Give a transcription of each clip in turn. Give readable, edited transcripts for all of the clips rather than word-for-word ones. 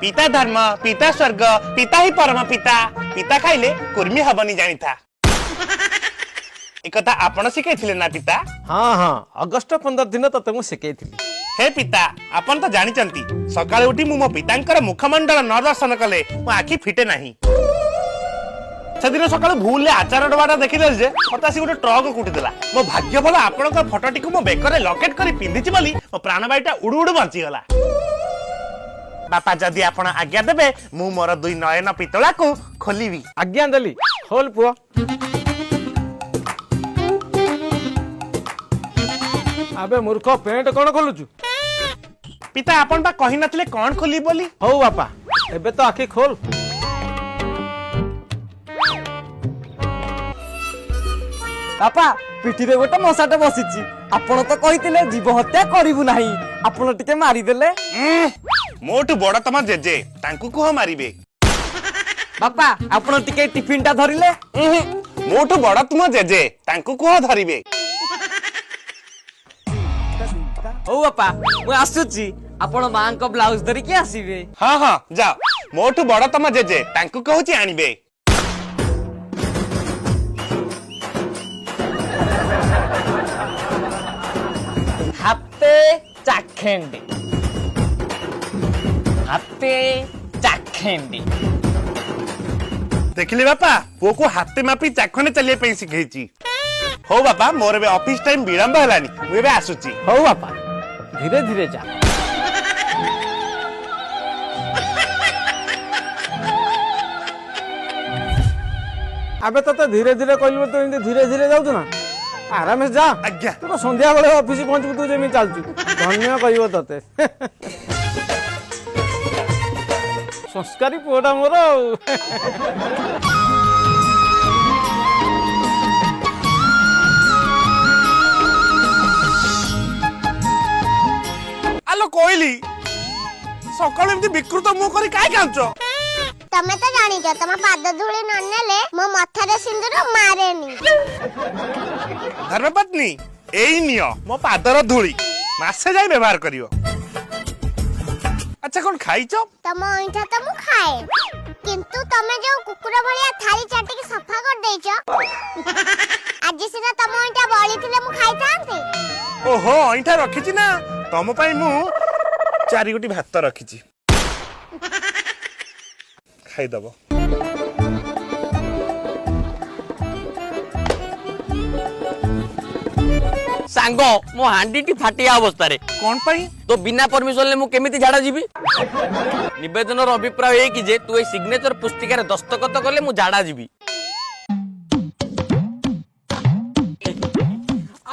पिता धर्म पिता स्वर्ग पिता ही परम पिता पिता खाइले कुर्मी हबनी जानी था एक आपण शिखई ना पिता। हाँ हाँ अगस्ट 15 दिन तते मु शिखई हे पिता आपण तो जानी सकाळे उठी मु मो पितांकर मुखमंडल न दर्शन कले मो आखि फिटे नाही सेदिन सकाळे भूल आचार डबाटा देखिदेल जे मते आसी गोटे ट्रक कुटिदेला मो भाग्य भल आपणक फोटोटी को मो बेकरे लॉकेट करी पिंदिछि बोली मो प्राणवायुटा उडु उडु बंची गला। बापा जदि आपण आज्ञा देबे मु मोर दुई नयन पितला को खोलिबी। आज्ञा देली खोल पुआ। अबे मूर्ख पेंट कौन खोलुचु? पिता आपण बा कहि नथिले कोन खोली बोली। हौ बापा एबे तो आखि खोल। बापा पिठी रे गोटे मशाटे बसिची आपण तो कहितिले जीव हत्या करिवु नाही आपण टिके मारी देले। मोटू बड़ तम जेजे तांकु कुह मारिबे। बापा आपण टिके टिफिन टा धरिले। मोटू बड़ तुम जेजे तांकु कुह धरिबे। ओ बापा मु आसुची आपण मां को ब्लाउज धरि के आसीबे। हां हां जाओ मोटू बड़ तम जेजे तांकु कहूची आनिबे। हाते चाखेंडी हाते चाखेंडी। देखिले बापा पुओ को हाथे मापी चाखने चलिए पे सिखैची। हो बापा मोर बे ऑफिस टाइम विलंब हलानी मु बे आसुची। हौ बापा धीरे धीरे जा। अबे तो धीरे धीरे कहलु तो इनते धीरे धीरे जाउ ना आराम से जा। आज्ञा तो संध्या बेले ऑफिस पहुंचबु तू जेमी चालचु धन्य कहबो तते। संस्कारी पुओटा मोर। आलो कोइली सकाळ एमती विकृत मुह करी काय कांचो? तमे तो जानी छ तम पाद धूଳି न नेले मो मथारे सिंदूर मारेनी। धर्मपत्नी एई नियो मो पादर धूଳି मासे जाई व्यवहार करियो। अच्छा कोन खाइचो? तम ओइठा त मु खाए किंतु तमे जो कुकुर भलिया थाली चाटी के सफा कर देइचो आज सिना तम ओइठा बळी थिले मु खाइ थांती। ओहो ओइठा रखिची ना तम पई मु चारि गुटी भात रखिची खाइ दबो। सांगो मो हांडीटी फाटिया अवस्था रे कोन पई तो बिना परमिशन ले मु केमिति झाडा जीबी। निवेदन रो अभिप्राय है कि जे तू ए सिग्नेचर पुस्तिका रे दस्तखत करले मु झाडा जीबी।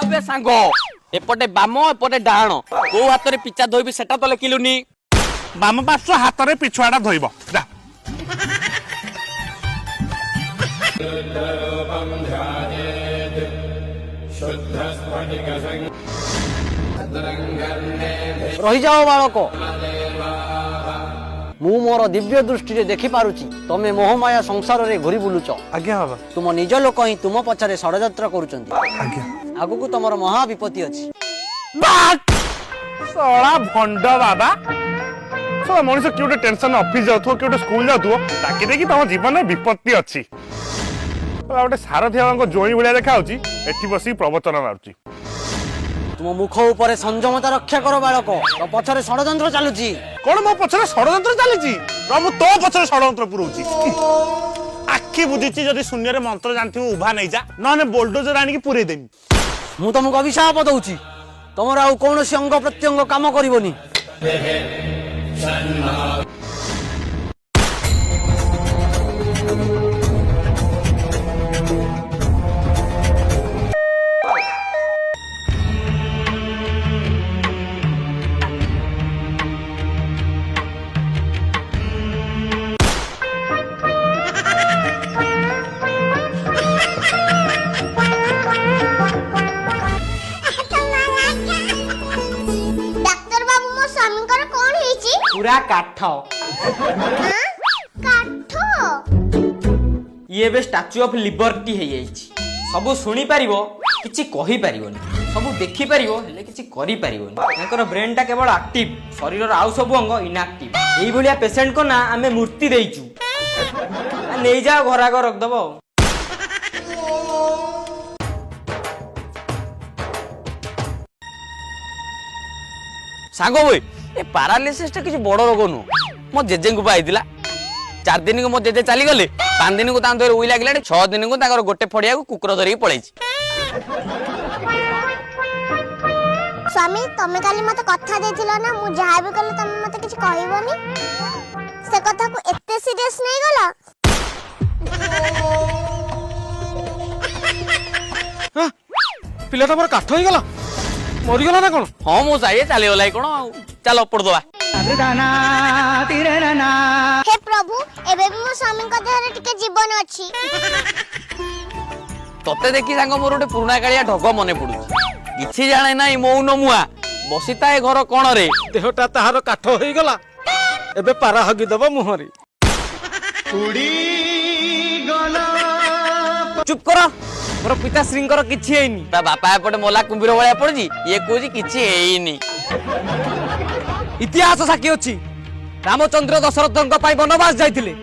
अबे सांगो एपटे बाम एपटे डाहण को हाथ रे पिचा धोइबी सेटा तो लेखिलुनी। बाम पार्श्व हाथ रे पिछुआडा धोइबो जा। रही जाओ बालक मु मोर दिव्य दृष्टि रे देखि पारुची तमे मोहमाया संसार रे घुरी बुलुच। आज्ञा बाबा। तुम निज लोक ही तुम पछरे षडयंत्र करूचंती। आज्ञा आगु को तमर महा विपत्ति अछि। सळा भंड बाबा सळा मनुष्य क्यों टेंशन ऑफिस जाउथो क्यों स्कूल जाउथो ताकि देखि तम जीवन में विपत्ति अछि। गोटे सारथी बाबा जोई भलिया देखा होची एठी बसी प्रवचन मारुची। तुम मुख ऊपर संयमता रक्षा करो बालक तो पछरे षडयंत्र चालुची। कोन मो पछरे षडयंत्र चालिची प्रभु तो पछरे षडयंत्र पुरौची। आखि बुझिची जदि शून्य रे मंत्र जानथिबो उभा नै जा नने बोल्डोजर आनी की पुरे देमी। मु तुमको अभिशाप दउची तमर आउ कोनोसी अंग प्रत्यंग काम करिवोनी। पूरा काठ ये बे स्टैच्यू ऑफ लिबर्टी है जाइछि। सब सुनी पारिबो किछि कहि पारिबोनी सब देखि पारिबो हेले किछि करि पारिबोनी। एकर ब्रेन टा केवल एक्टिव शरीर आउ सब अंग इनएक्टिव। এইভଳିଆ পেସେଣ୍ଟ को ना आमे मूर्ति देइचु नहीं जाओ घर आग रखदब सांगो भाई ए पैरालिसिस टा किसी बड़ रोग नु मो जेजे को पाइतिला 4 दिन को मो जेजे चली गले 5 दिन को ता धर उई लागला 6 दिन को ताकर गोटे फड़िया को कुकुर धरि पळै स्वामी तमे काली मते कथा देथिलो ना मु जहा भी कले तमे मते किछ कहइबोनी से कथा को एते सीरियस नहीं गला ପିଲାଟା ମୋର କାଠ ହେଇଗଲା ମରିଗଲା ନା କଣ? हां मो जाइए चली गलाई कोन चलो पड़ दवा हे प्रभु एबे भी मो स्वामी को देहरे टिके जीवन अछि तते देखि सांग मोर गोटे पुराना कालिया ढग मने पडुची किछि जाने नाही मौन मुआ बसिता ए घर कोन रे ଦେହଟା ତାହାର କାଠ ହେଇଗଲା ଏବେ ପାରା ହଗି ଦବ ମୁହଁରେ। चुप कर मोर पिताश्रींकर किछि हेइनी ता बापा एपटे मोला कुंभीर भलिया पड़जी ये कोजी किछि हेइनी इतिहास साक्षी अछि रामचंद्र दशरथଙ୍କ ପାଇଁ ବନବାସ ଯାଇଥିଲେ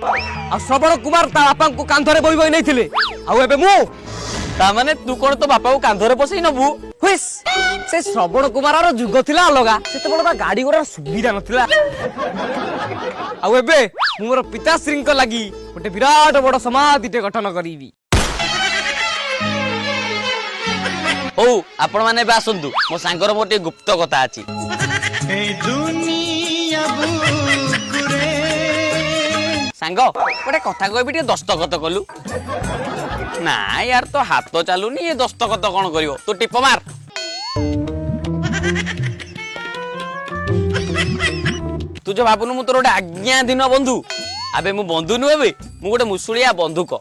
आ श्रवण कुमार ता बापा को कांधरे बोई बोई नैथिले आ एबे मु ता माने तू कोन तो बापा को कांधरे बसई नबु हुइस से श्रवण कुमार रो जुग थिला अलगा सेते बडा गाडी गोरा सुविधा नथिला आ एबे मु मोर पिताश्रींक लागि गोटे विराट बड़ समाधिटे गठन करिवि ओ आपण माने बे आसंतु मो सांगर मोटे गुप्त कथा अछि सांग गोटे कथा कहबी टे दस्तखत कलु ना यार तो हाथ चालुनी ये दस्तखत कोन करियो तू टिप मार तू जो बाबू मु तोर गोटे आज्ञा दिन बंधु आबे मु बंधु नु एबे मु गोटे मुसुलिया बंधुक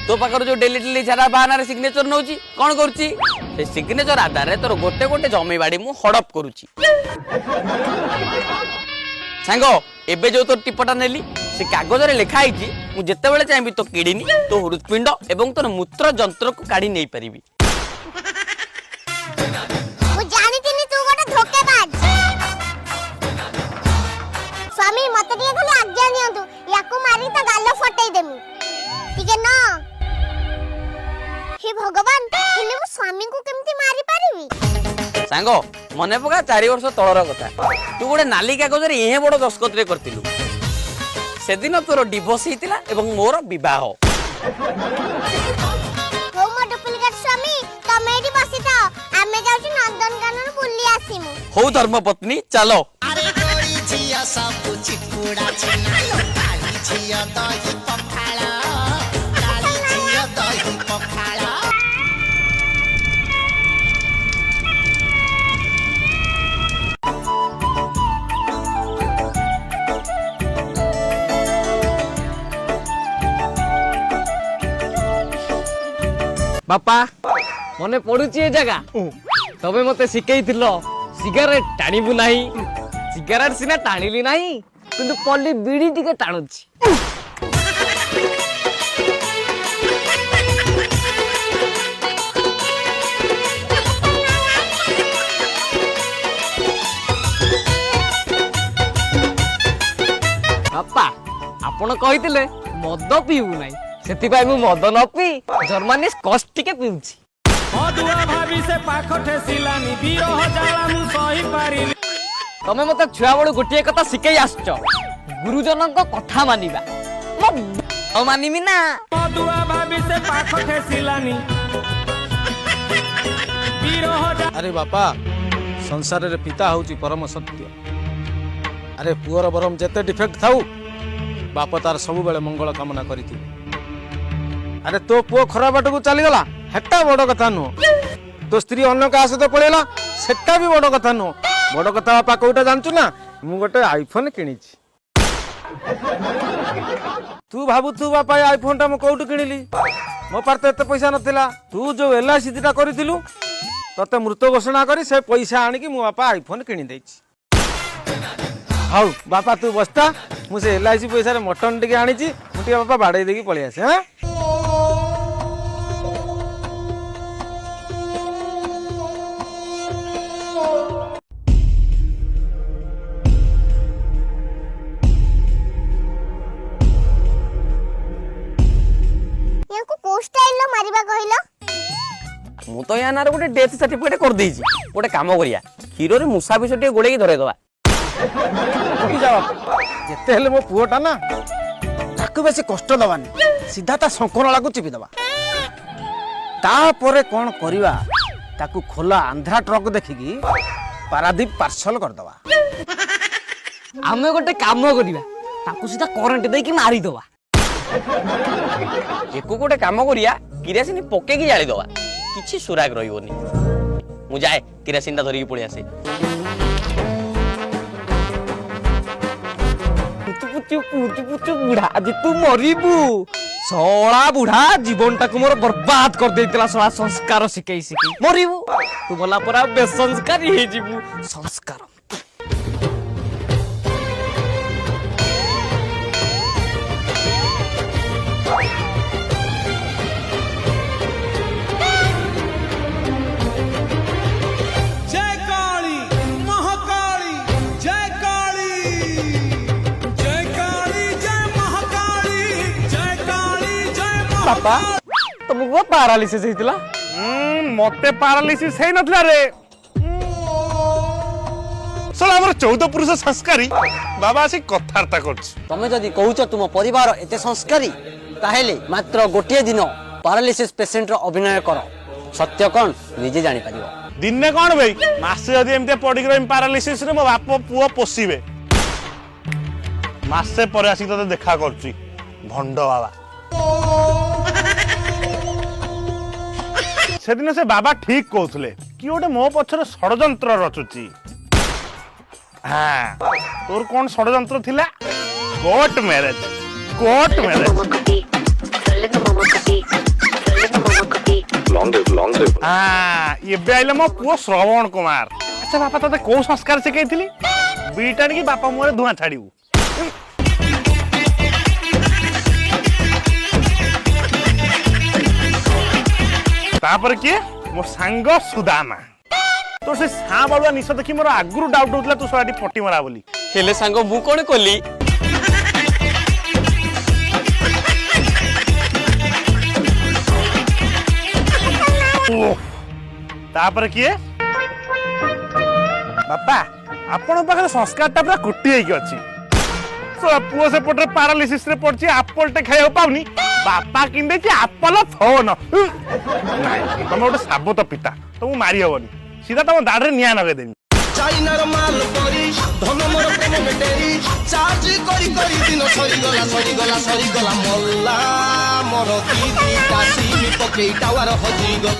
तो पाकर जो डेली डेली झारा बाहाना सिग्नेचर नौची कौन करुची से सिग्नेचर आधार रे तोर गोटे गोटे जमी बाड़ी मु हड़प करुची सांगो एबे जो तो टिपटा नेली से कागज रे लिखा आइची मु जेते बेले चाहबी तो किडनी तो हृदपिंड एवं तोर मूत्र जंत्र को काढी नै परिबी मु जानि तिनी तू गोटे धोकेबाज स्वामी मते के खाली आज्ञा नियंतु याकू मारी त गाल फटै देमु ठीक है ना हे भगवान इने मु स्वामी को केमती मारी पारिबी सांगो मने पका 4 वर्ष तळर कथा तू गोटे नाली कागज रे एहे बड़ दस्खत रे करतिलु से दिन तोर डिवोर्स हितिला एवं मोर विवाह हो मो डुप्लीकेट स्वामी तमे एठी बसी था आमे जाउची नंदनकानन बुल्ली आसीमु हो धर्मपत्नी चलो अरे गोरी झिया सब चिकुड़ा छना काली झिया दही पखाला काली झिया दही पखाला बापा मने पडुची ए जगह तबे मते सिकेई थिलो सिगारेट टाणीबु नाही सिगारेट सिना टाणीली नाही किंतु पल्ली बीड़ी टिके टाणुची बापा आपण कहितिले मद पीउ नाही सेतिबाई मु मद न पी जर्मनी स्कॉच टिके पीउची मधुआ भाभी से पाख ठेसिलानी बिरह जाला मु सही पारिली तमे मते छुआ बड़ गोटिए कथा सिकेई आछो गुरुजनक कथा मानिबा ओ मानिमी ना मधुआ भाभी से पाख ठेसिलानी बिरह अरे बापा संसार रे पिता होची परम सत्य अरे पुअर बरम जेते डिफेक्ट थाउ बाप तार सब बेले मंगल कामना करिति अरे तो पुओ खरा बाट को चली गला हेटा बड़ कथा नु तो स्त्री अन्य का सहित पळेला सेटा भी बड़ कथा नु बड़ कथा बापा कोटा जानचु ना मु गोटे आईफोन किनिछि तू भाबु तू बापा आईफोन टा मु कोउटु किनिली मो पार एते पैसा नथिला तू जो एलआईसी टा करिथिलु तते मृत घोषणा करी से पैसा आनी कि मु बापा आईफोन किनि दैछि हाउ बापा तू बस्ता मु से एलआईसी पैसा रे मटन टिके आनीछि मु टिके बापा बाडै देकी पळि आसे हां ତୟାନାର ଗୋଟେ ଡେଥ୍ ସାର୍ଟିଫିକେଟ୍ କରିଦେଇଛି। ଗୋଟେ କାମ କରିବା, କ୍ଷୀରରେ ମୂଷା ବିଷ ଟିକେ ଗୋଳେଇକି ଧରେଇଦବା। ଯେତେ ହେଲେ ମୋ ପୁଅଟା ନା, ତାକୁ ବେଶୀ କଷ୍ଟ ଦବାନି, ସିଧା ତା ଶଙ୍ଖନଳାକୁ ଚିପିଦବା। ତାପରେ କଣ କରିବା, ତାକୁ ଖୋଲା ଆନ୍ଧ୍ରା ଟ୍ରକ୍ ଦେଖିକି ପାରାଦୀପ ପାର୍ସଲ କରିଦବା। ଆମେ ଗୋଟେ କାମ କରିବା, ତାକୁ ସିଧା କରେଣ୍ଟ ଦେଇକି ମାରିଦବା। ଏକୁ ଗୋଟେ କାମ କରିବା, କିରାସିନ ପକେଇକି ଜାଳିଦବା, କିଛି ସୁରାଗ ରହିବନି। ମୁଁ ଯାଏ କିରାସିନଟା ଧରିକି ପଳେଇ ଆସେ। ବୁଢା ଆଜି ତୁ ମରିବୁ। ଶଳା ବୁଢା ଜୀବନଟାକୁ ମୋର ବର୍ବାଦ କରିଦେଇଥିଲା। ଶଳା ସଂସ୍କାର ଶିଖେଇ ଶିଖେଇ ମରିବୁ। ତୁ ଗଲା ପରେ ଆଉ ବେସଂସ୍କାରୀ ହେଇଯିବୁ। ସଂସ୍କାର जय काली महाकाली जय काली जय काली जय महाकाली जय काली जय ବାପା ତମକୁ ପାରାଲିସିସ୍ ହେଇଥିଲା। ମତେ ପାରାଲିସିସ୍ ହେଇନଥିଲା ରେ। ଶଳା ଆମର 14 ପୁରୁଷ ସଂସ୍କାରୀ ବାବା ଆସି କଥାବାର୍ତ୍ତା କରୁଛି। ତମେ ଯଦି କହୁଛ ତୁମ ପରିବାର ଏତେ ସଂସ୍କାରୀ, ତାହେଲେ ମାତ୍ର ଗୋଟିଏ ଦିନ ପାରାଲିସିସ୍ ପେସେଣ୍ଟର ଅଭିନୟ କର। ସତ୍ୟ କଣ ନିଜେ ଜାଣିପାରିବ। ଦିନେ କଣ ଭାଇ, ମାସେ ଯଦି ଏମିତି ପଡିକି ରହିବି ପାରାଲିସିସ୍ ରେ, ମୋ ବାପ ପୁଅ ପୋଷିବେ। ମାସେ ପରେ ଆସିକି ତତେ ଦେଖା କରୁଛି ଭଣ୍ଡ ବାବା। ସେଦିନ ସେ ବାବା ଠିକ କହୁଥିଲେ, କି ଗୋଟେ ମୋ ପଛରେ ଷଡଯନ୍ତ୍ର ରଚୁଛି। ତୋର କଣ ଷଡଯନ୍ତ୍ର ଥିଲା? Court marriage, court marriage. ଏବେ ଆଇଲେ ମୋ ପୁଅ ଶ୍ରବଣ କୁମାର। ଆଚ୍ଛା ବାପା ତତେ କୋଉ ସଂସ୍କାର ଶିଖେଇଥିଲି? ବିଟା ଆଣିକି ବାପା ମୁହଁରେ ଧୂଆଁ ଛାଡିବୁ। ତାପରେ କିଏ? ମୋ ସାଙ୍ଗ ସୁଦାମା। ତୋ ସେ ସାଁ ବାଳୁଆ ନିଶ ଦେଖି ମୋର ଆଗରୁ ଡାଉଟ୍ ହଉଥିଲା ତୁ ଶଳାଟି ପଟି ମରା ବୋଲି। ହେଲେ ସାଙ୍ଗ ମୁଁ କଣ କଲି? ତାପରେ କିଏ? ବାପା ଆପଣଙ୍କ ପାଖରେ ସଂସ୍କାରଟା ପୁରା କୋଟି ହେଇକି ଅଛି। ପୁଅ ସେପଟରେ ପାରାଲିସିସ୍ ରେ ପଡିଛି, ଆପଲଟେ ଖାଇବାକୁ ପାଉନି, ବାପା କିଣିଦେଇଛି ଆପଲ ଫୋନ। ତମେ ଗୋଟେ ସାବତ ପିତା, ତମକୁ ମାରି ହବନି, ସିଧା ତମ ଦାଢରେ ନିଆଁ ଲଗେଇଦେବି। ଚାଇନାର ମାଲ ପରି ଧନ ମୋର ପ୍ରେମ ବେଟେରୀ ଚାର୍ଜ କରି କରି ଦିନ ସରିଗଲା ସରିଗଲା ସରିଗଲା ମଲା ମୋର ଦିଦି କାଶୀ ପକେଇ ଟାୱାର ହଜିଗଲା।